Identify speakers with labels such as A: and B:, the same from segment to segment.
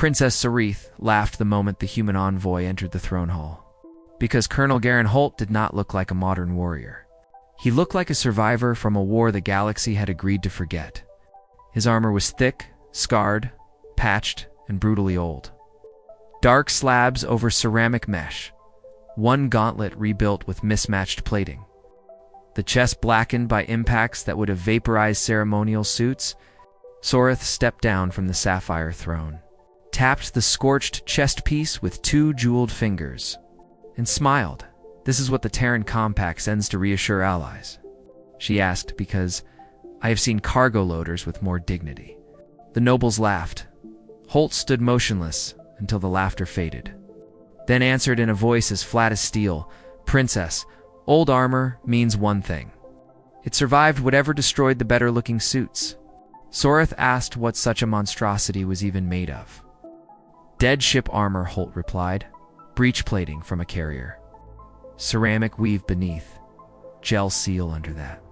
A: Princess Sarith laughed the moment the human envoy entered the throne hall. Because Colonel Garen Holt did not look like a modern warrior. He looked like a survivor from a war the galaxy had agreed to forget. His armor was thick, scarred, patched, and brutally old. Dark slabs over ceramic mesh, one gauntlet rebuilt with mismatched plating. The chest blackened by impacts that would have vaporized ceremonial suits. Soreth stepped down from the sapphire throne, tapped the scorched chest piece with 2 jeweled fingers, and smiled. "This is what the Terran Compact sends to reassure allies," she asked, "because I have seen cargo loaders with more dignity." The nobles laughed. Holt stood motionless until the laughter faded, then answered in a voice as flat as steel, "Princess, old armor means one thing. It survived whatever destroyed the better-looking suits." Soreth asked what such a monstrosity was even made of. "Dead ship armor," Holt replied. "Breech plating from a carrier. Ceramic weave beneath. Gel seal under that.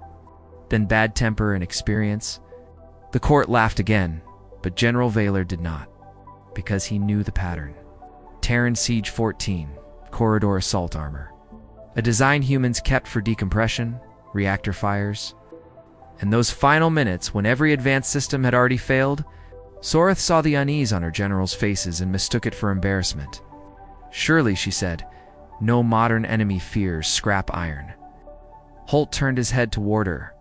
A: Then bad temper and experience." The court laughed again, but General Vaylor did not, because he knew the pattern. Terran Siege 14, corridor assault armor. A design humans kept for decompression, reactor fires. And those final minutes, when every advanced system had already failed, Soreth saw the unease on her generals' faces and mistook it for embarrassment. "Surely," she said, "no modern enemy fears scrap iron." Holt turned his head toward her.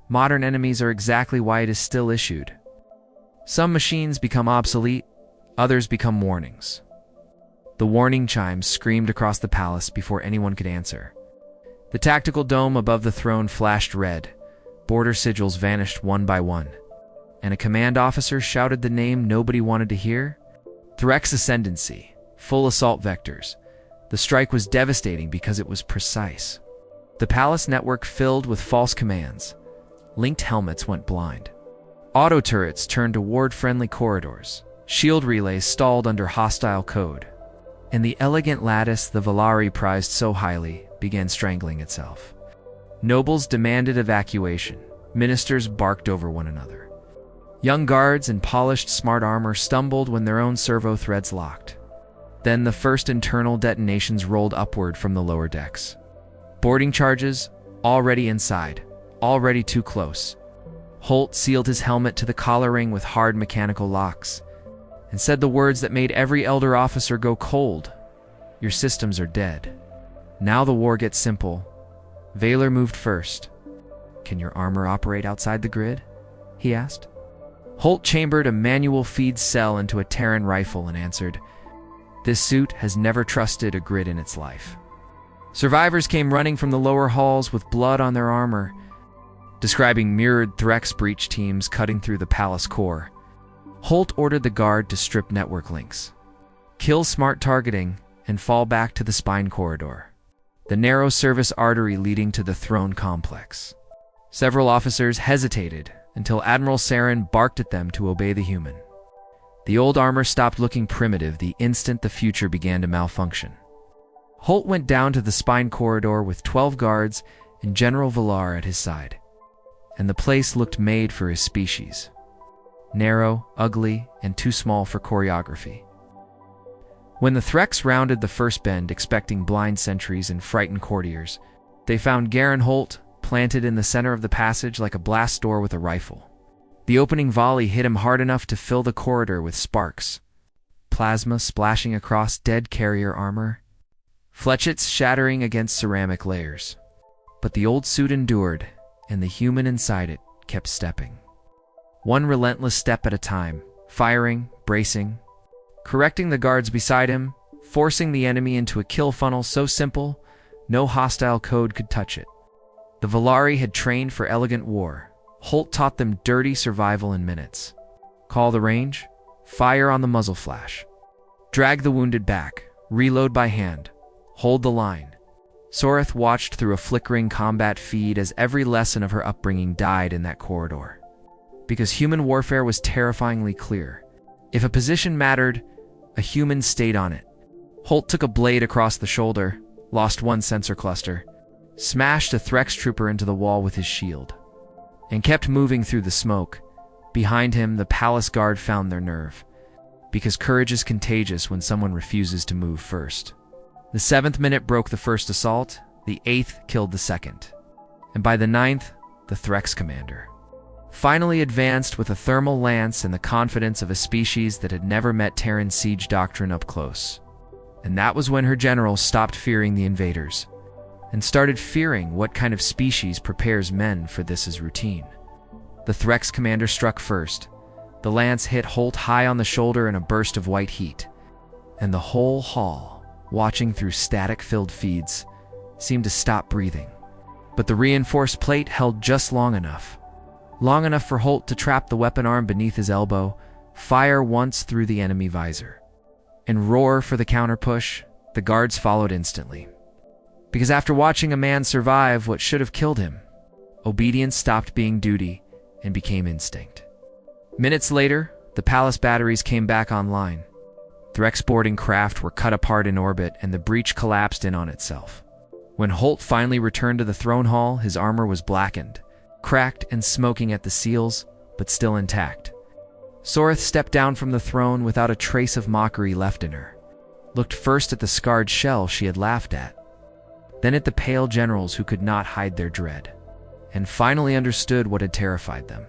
A: "Modern enemies are exactly why it is still issued. Some machines become obsolete, others become warnings." The warning chimes screamed across the palace before anyone could answer. The tactical dome above the throne flashed red, border sigils vanished one by one, and a command officer shouted the name nobody wanted to hear. Threx Ascendancy, full assault vectors. The strike was devastating because it was precise. The palace network filled with false commands. Linked helmets went blind. Auto turrets turned toward friendly corridors. Shield relays stalled under hostile code. And the elegant lattice the Valari prized so highly began strangling itself. Nobles demanded evacuation. Ministers barked over one another. Young guards in polished smart armor stumbled when their own servo threads locked. Then the first internal detonations rolled upward from the lower decks. Boarding charges, already inside, already too close. Holt sealed his helmet to the collar ring with hard mechanical locks and said the words that made every elder officer go cold. "Your systems are dead." Now the war gets simple. Vaylor moved first. "Can your armor operate outside the grid?" he asked. Holt chambered a manual feed cell into a Terran rifle and answered, "This suit has never trusted a grid in its life." Survivors came running from the lower halls with blood on their armor, describing mirrored Threx breach teams cutting through the palace core. Holt ordered the guard to strip network links, kill smart targeting, and fall back to the spine corridor, the narrow service artery leading to the throne complex. Several officers hesitated until Admiral Saren barked at them to obey the human. The old armor stopped looking primitive the instant the future began to malfunction. Holt went down to the spine corridor with 12 guards and General Valar at his side, and the place looked made for his species. Narrow, ugly, and too small for choreography. When the Threx rounded the first bend expecting blind sentries and frightened courtiers, they found Garen Holt planted in the center of the passage like a blast door with a rifle. The opening volley hit him hard enough to fill the corridor with sparks, plasma splashing across dead carrier armor, fletchets shattering against ceramic layers. But the old suit endured, and the human inside it kept stepping. One relentless step at a time, firing, bracing, correcting the guards beside him, forcing the enemy into a kill funnel so simple, no hostile code could touch it. The Valari had trained for elegant war. Holt taught them dirty survival in minutes. Call the range, fire on the muzzle flash, drag the wounded back, reload by hand, hold the line. Soreth watched through a flickering combat feed as every lesson of her upbringing died in that corridor. Because human warfare was terrifyingly clear. If a position mattered, a human stayed on it. Holt took a blade across the shoulder, lost one sensor cluster, smashed a Threx trooper into the wall with his shield, and kept moving through the smoke. Behind him, the palace guard found their nerve. because courage is contagious when someone refuses to move first. The 7th minute broke the first assault, the 8th killed the second, and by the 9th, the Threx commander finally advanced with a thermal lance and the confidence of a species that had never met Terran siege doctrine up close. And that was when her generals stopped fearing the invaders and started fearing what kind of species prepares men for this as routine. The Threx commander struck first. The lance hit Holt high on the shoulder in a burst of white heat, and the whole hall, watching through static-filled feeds, seemed to stop breathing. But the reinforced plate held just long enough for Holt to trap the weapon arm beneath his elbow, fire once through the enemy visor, and roar for the counter-push. The guards followed instantly. Because after watching a man survive what should have killed him, obedience stopped being duty and became instinct. Minutes later, the palace batteries came back online. Threx boarding craft were cut apart in orbit and the breach collapsed in on itself. When Holt finally returned to the throne hall, his armor was blackened, cracked and smoking at the seals, but still intact. Soreth stepped down from the throne without a trace of mockery left in her, looked first at the scarred shell she had laughed at, then at the pale generals who could not hide their dread, and finally understood what had terrified them.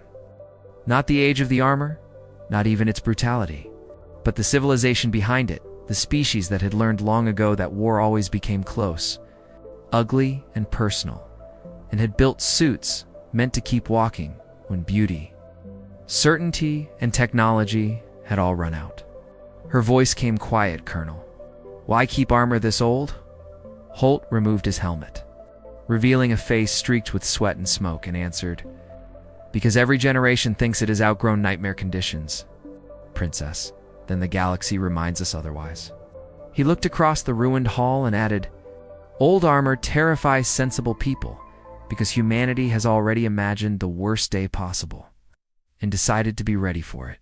A: Not the age of the armor, not even its brutality, but the civilization behind it, the species that had learned long ago that war always became close, ugly and personal, and had built suits meant to keep walking when beauty, certainty, and technology had all run out. Her voice came quiet, Colonel. Why keep armor this old? Holt removed his helmet, revealing a face streaked with sweat and smoke, and answered, because every generation thinks it has outgrown nightmare conditions, Princess. Then the galaxy reminds us otherwise. He looked across the ruined hall and added, old armor terrifies sensible people because humanity has already imagined the worst day possible and decided to be ready for it.